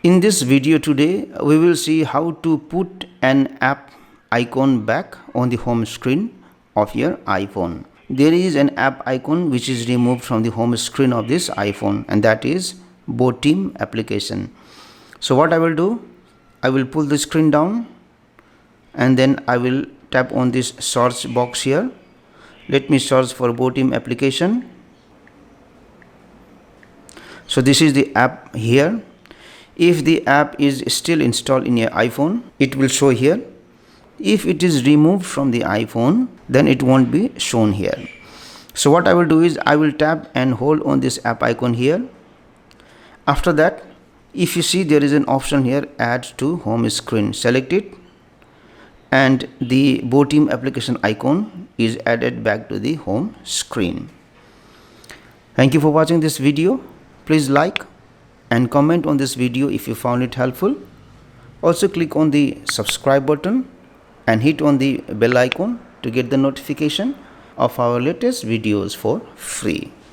In this video today, we will see how to put an app icon back on the home screen of your iPhone. There is an app icon which is removed from the home screen of this iPhone, and that is BoTeam application. So what I will do, I will pull the screen down and then I will tap on this search box here. Let me search for BoTeam application. So this is the app here. If the app is still installed in your iPhone, it will show here. If it is removed from the iPhone, then it won't be shown here. So what I will do is I will tap and hold on this app icon here. After that, if you see, there is an option here, add to home screen. Select it and the BoTeam application icon is added back to the home screen. Thank you for watching this video. Please like and comment on this video if you found it helpful. Also click on the subscribe button and hit on the bell icon to get the notification of our latest videos for free.